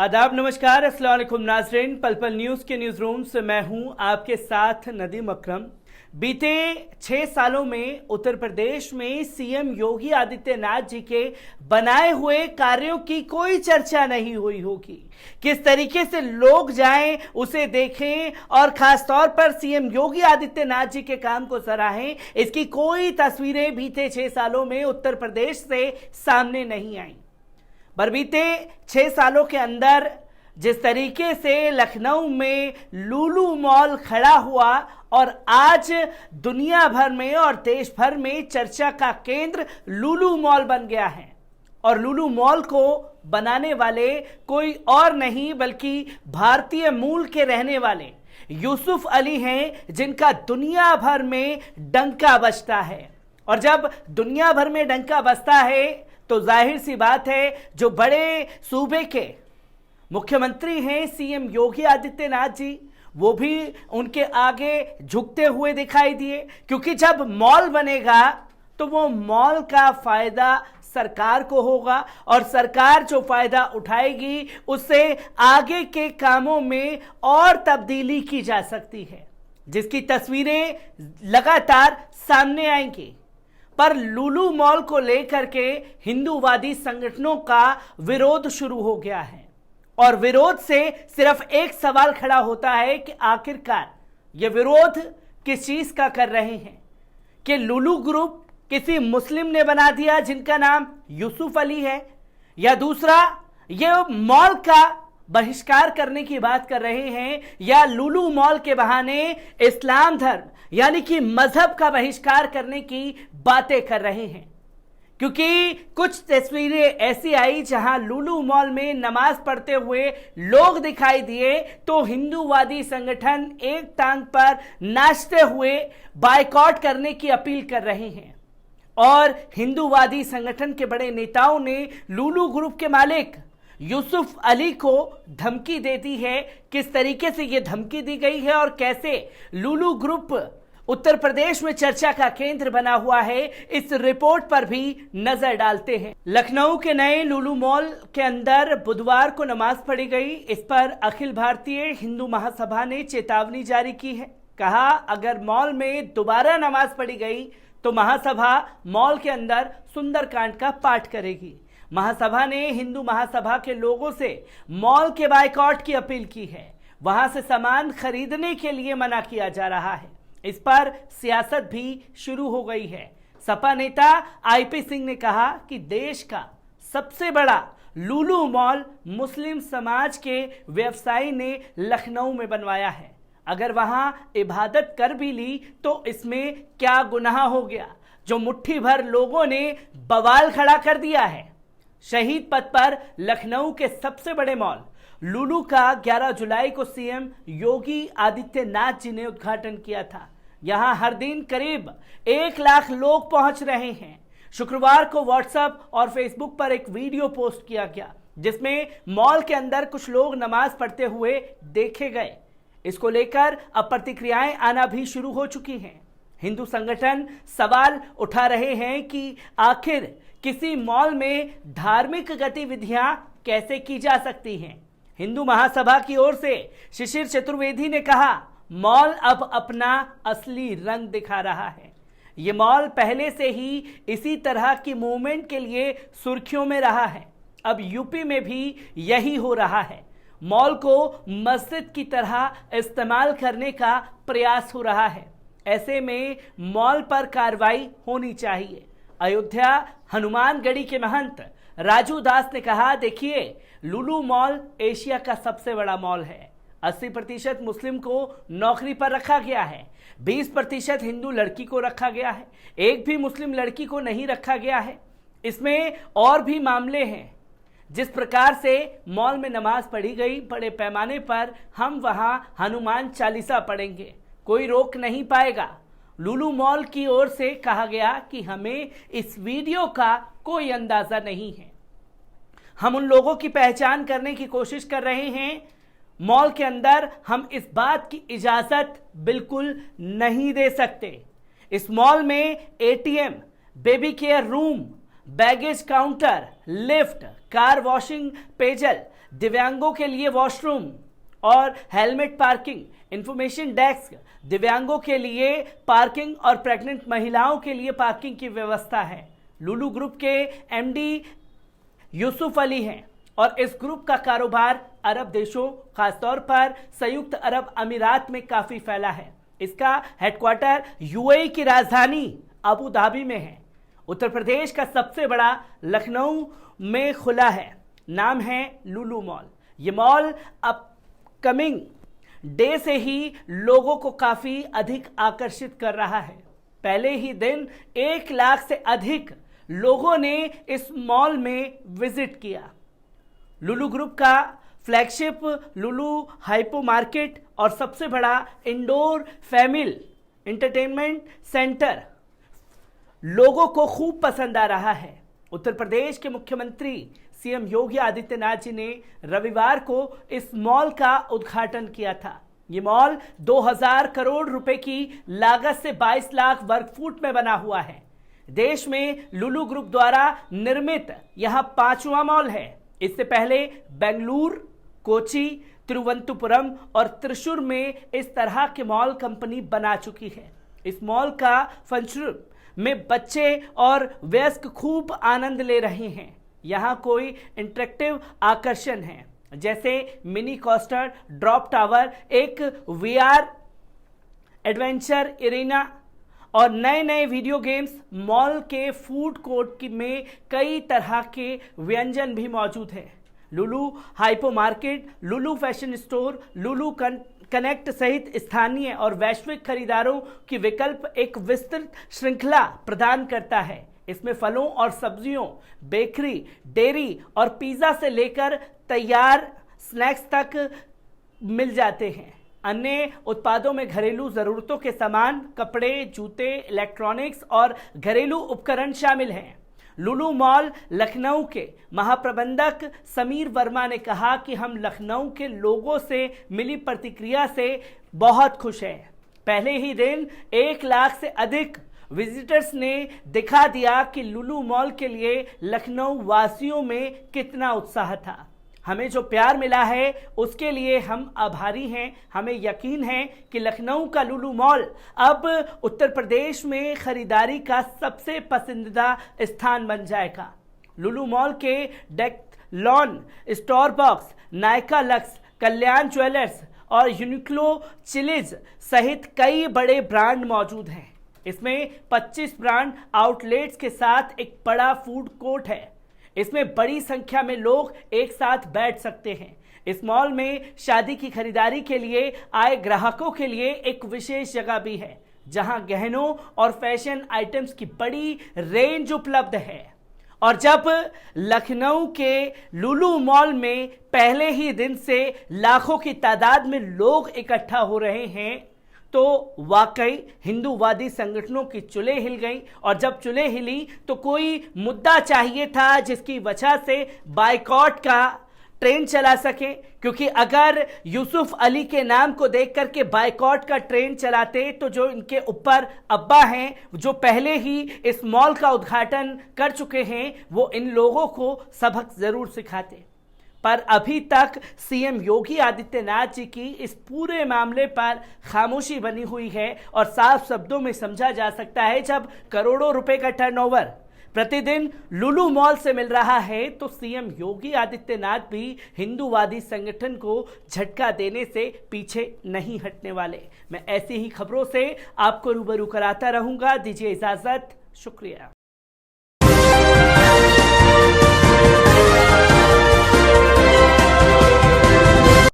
आदाब, नमस्कार, अस्सलाम वालेकुम नाज़रीन। पल पल न्यूज़ के न्यूज़ रूम से मैं हूं आपके साथ नदीम अकरम। बीते 6 सालों में उत्तर प्रदेश में सीएम योगी आदित्यनाथ जी के बनाए हुए कार्यों की कोई चर्चा नहीं हुई होगी। किस तरीके से लोग जाएं, उसे देखें और खास तौर पर सीएम योगी आदित्यनाथ जी के काम को सराहें, इसकी कोई तस्वीरें बीते 6 सालों में उत्तर प्रदेश से सामने नहीं आई। पर बीते 6 सालों के अंदर जिस तरीके से लखनऊ में लुलु मॉल खड़ा हुआ और आज दुनिया भर में और देश भर में चर्चा का केंद्र लुलु मॉल बन गया है। और लुलु मॉल को बनाने वाले कोई और नहीं बल्कि भारतीय मूल के रहने वाले यूसुफ अली हैं, जिनका दुनिया भर में डंका बजता है। और जब दुनिया भर में डंका बजता है तो जाहिर सी बात है, जो बड़े सूबे के मुख्यमंत्री हैं सीएम योगी आदित्यनाथ जी, वो भी उनके आगे झुकते हुए दिखाई दिए। क्योंकि जब मॉल बनेगा तो वो मॉल का फायदा सरकार को होगा और सरकार जो फायदा उठाएगी उससे आगे के कामों में और तब्दीली की जा सकती है, जिसकी तस्वीरें लगातार सामने आएंगी। पर लुलु मॉल को लेकर के हिंदूवादी संगठनों का विरोध शुरू हो गया है। और विरोध से सिर्फ एक सवाल खड़ा होता है कि आखिरकार ये विरोध किस चीज का कर रहे हैं? कि लुलु ग्रुप किसी मुस्लिम ने बना दिया जिनका नाम यूसुफ अली है, या दूसरा ये मॉल का बहिष्कार करने की बात कर रहे हैं, या लुलु मॉल के बहाने इस्लाम धर्म यानी कि मजहब का बहिष्कार करने की बातें कर रहे हैं। क्योंकि कुछ तस्वीरें ऐसी आई जहां लुलु मॉल में नमाज पढ़ते हुए लोग दिखाई दिए तो हिंदूवादी संगठन एक टांग पर नाचते हुए बायकॉट करने की अपील कर रहे हैं। और हिंदूवादी संगठन के बड़े नेताओं ने लुलु ग्रुप के मालिक यूसुफ अली को धमकी दे दी है। किस तरीके से यह धमकी दी गई है और कैसे लुलु ग्रुप उत्तर प्रदेश में चर्चा का केंद्र बना हुआ है, इस रिपोर्ट पर भी नजर डालते हैं। लखनऊ के नए लुलु मॉल के अंदर बुधवार को नमाज पढ़ी गई। इस पर अखिल भारतीय हिंदू महासभा ने चेतावनी जारी की है। कहा, अगर मॉल में दोबारा नमाज पढ़ी गई तो महासभा मॉल के अंदर सुंदरकांड का पाठ करेगी। महासभा ने हिंदू महासभा के लोगों से मॉल के बायकॉट की अपील की है। वहां से सामान खरीदने के लिए मना किया जा रहा है। इस पर सियासत भी शुरू हो गई है। सपा नेता आईपी सिंह ने कहा कि देश का सबसे बड़ा लुलु मॉल मुस्लिम समाज के व्यवसायी ने लखनऊ में बनवाया है। अगर वहां इबादत कर भी ली तो इसमें क्या गुनाह हो गया, जो मुट्ठी भर लोगों ने बवाल खड़ा कर दिया है। शहीद पथ पर लखनऊ के सबसे बड़े मॉल लुलु का 11 जुलाई को सीएम योगी आदित्यनाथ जी ने उद्घाटन किया था। यहां हर दिन करीब 1 लाख लोग पहुंच रहे हैं। शुक्रवार को व्हाट्सएप और फेसबुक पर एक वीडियो पोस्ट किया गया जिसमें मॉल के अंदर कुछ लोग नमाज पढ़ते हुए देखे गए। इसको लेकर अब प्रतिक्रियाएं आना भी शुरू हो चुकी हैं। हिंदू संगठन सवाल उठा रहे हैं कि आखिर किसी मॉल में धार्मिक गतिविधियां कैसे की जा सकती हैं। हिंदू महासभा की ओर से शिशिर चतुर्वेदी ने कहा, मॉल अब अपना असली रंग दिखा रहा है। ये मॉल पहले से ही इसी तरह की मूवमेंट के लिए सुर्खियों में रहा है। अब यूपी में भी यही हो रहा है। मॉल को मस्जिद की तरह इस्तेमाल करने का प्रयास हो रहा है। ऐसे में मॉल पर कार्रवाई होनी चाहिए। अयोध्या हनुमानगढ़ी के महंत राजू दास ने कहा, देखिए, लुलु मॉल एशिया का सबसे बड़ा मॉल है। 80% मुस्लिम को नौकरी पर रखा गया है, 20% हिंदू लड़की को रखा गया है, एक भी मुस्लिम लड़की को नहीं रखा गया है। इसमें और भी मामले हैं। जिस प्रकार से मॉल में नमाज पढ़ी गई, बड़े पैमाने पर हम वहां हनुमान चालीसा पढ़ेंगे, कोई रोक नहीं पाएगा। लुलु मॉल की ओर से कहा गया कि हमें इस वीडियो का कोई अंदाजा नहीं है। हम उन लोगों की पहचान करने की कोशिश कर रहे हैं। मॉल के अंदर हम इस बात की इजाजत बिल्कुल नहीं दे सकते। इस मॉल में ATM, baby care room, baggage counter, lift, car washing, पेयजल, दिव्यांगों के लिए वॉशरूम और हेलमेट पार्किंग, इंफॉर्मेशन डेस्क, दिव्यांगों के लिए पार्किंग और प्रेग्नेंट महिलाओं के लिए पार्किंग की व्यवस्था है। लुलु ग्रुप के एमडी यूसुफ अली हैं और इस ग्रुप का कारोबार अरब देशों, खासतौर पर संयुक्त अरब अमीरात में काफी फैला है। इसका हेडक्वार्टर यूएई की राजधानी अबू धाबी में है। उत्तर प्रदेश का सबसे बड़ा लखनऊ में खुला है, नाम है लुलु मॉल। ये मॉल अपकमिंग डे से ही लोगों को काफी अधिक आकर्षित कर रहा है। पहले ही दिन 1 लाख से अधिक लोगों ने इस मॉल में विजिट किया। लुलु ग्रुप का फ्लैगशिप लुलु हाइपो मार्केट और सबसे बड़ा इंडोर फैमिली एंटरटेनमेंट सेंटर लोगों को खूब पसंद आ रहा है। उत्तर प्रदेश के मुख्यमंत्री सीएम योगी आदित्यनाथ जी ने रविवार को इस मॉल का उद्घाटन किया था। ये मॉल 2000 करोड़ रुपए की लागत से 22 लाख वर्ग फुट में बना हुआ है। देश में लुलु ग्रुप द्वारा निर्मित यह 5वां मॉल है। इससे पहले बेंगलुरु, कोची, तिरुवनंतपुरम और त्रिशूर में इस तरह के मॉल कंपनी बना चुकी है। इस मॉल का फंक्शन में बच्चे और वयस्क खूब आनंद ले रहे हैं। यहाँ कोई इंटरेक्टिव आकर्षण है, जैसे मिनी कोस्टर, ड्रॉप टावर, एक वीआर एडवेंचर एरिना और नए नए वीडियो गेम्स। मॉल के फूड कोर्ट में कई तरह के व्यंजन भी मौजूद हैं। लुलु हाइपो मार्केट, लुलु फैशन स्टोर, लुलु कनेक्ट सहित स्थानीय और वैश्विक खरीदारों की विकल्प एक विस्तृत श्रृंखला प्रदान करता है। इसमें फलों और सब्जियों, बेकरी, डेयरी और पिज्जा से लेकर तैयार स्नैक्स तक मिल जाते हैं। अन्य उत्पादों में घरेलू जरूरतों के सामान, कपड़े, जूते, इलेक्ट्रॉनिक्स और घरेलू उपकरण शामिल हैं। लुलु मॉल लखनऊ के महाप्रबंधक समीर वर्मा ने कहा कि हम लखनऊ के लोगों से मिली प्रतिक्रिया से बहुत खुश हैं। पहले ही दिन 1 लाख से अधिक विजिटर्स ने दिखा दिया कि लुलु मॉल के लिए लखनऊ वासियों में कितना उत्साह था। हमें जो प्यार मिला है उसके लिए हम आभारी हैं। हमें यकीन है कि लखनऊ का लुलु मॉल अब उत्तर प्रदेश में खरीदारी का सबसे पसंदीदा स्थान बन जाएगा। लुलु मॉल के डेक्लॉन, स्टारबक्स, नायका लक्स, कल्याण ज्वेलर्स और यूनिक्लो चिलीज सहित कई बड़े ब्रांड मौजूद हैं। इसमें 25 ब्रांड आउटलेट्स के साथ एक बड़ा फूड कोर्ट है। इसमें बड़ी संख्या में लोग एक साथ बैठ सकते हैं। इस मॉल में शादी की खरीदारी के लिए आए ग्राहकों के लिए एक विशेष जगह भी है, जहां गहनों और फैशन आइटम्स की बड़ी रेंज उपलब्ध है। और जब लखनऊ के लुलु मॉल में पहले ही दिन से लाखों की तादाद में लोग इकट्ठा हो रहे हैं, तो वाकई हिंदूवादी संगठनों की चुलें हिल गई। और जब चुलें हिली तो कोई मुद्दा चाहिए था जिसकी वजह से बायकॉट का ट्रेन चला सके, क्योंकि अगर यूसुफ अली के नाम को देख करके बायकॉट का ट्रेन चलाते तो जो इनके ऊपर अब्बा हैं, जो पहले ही इस मॉल का उद्घाटन कर चुके हैं, वो इन लोगों को सबक जरूर सिखाते। पर अभी तक सीएम योगी आदित्यनाथ जी की इस पूरे मामले पर खामोशी बनी हुई है और साफ शब्दों में समझा जा सकता है, जब करोड़ों रुपए का टर्नओवर प्रतिदिन लुलु मॉल से मिल रहा है, तो सीएम योगी आदित्यनाथ भी हिंदूवादी संगठन को झटका देने से पीछे नहीं हटने वाले। मैं ऐसी ही खबरों से आपको रूबरू कराता रहूंगा। दीजिए इजाजत, शुक्रिया।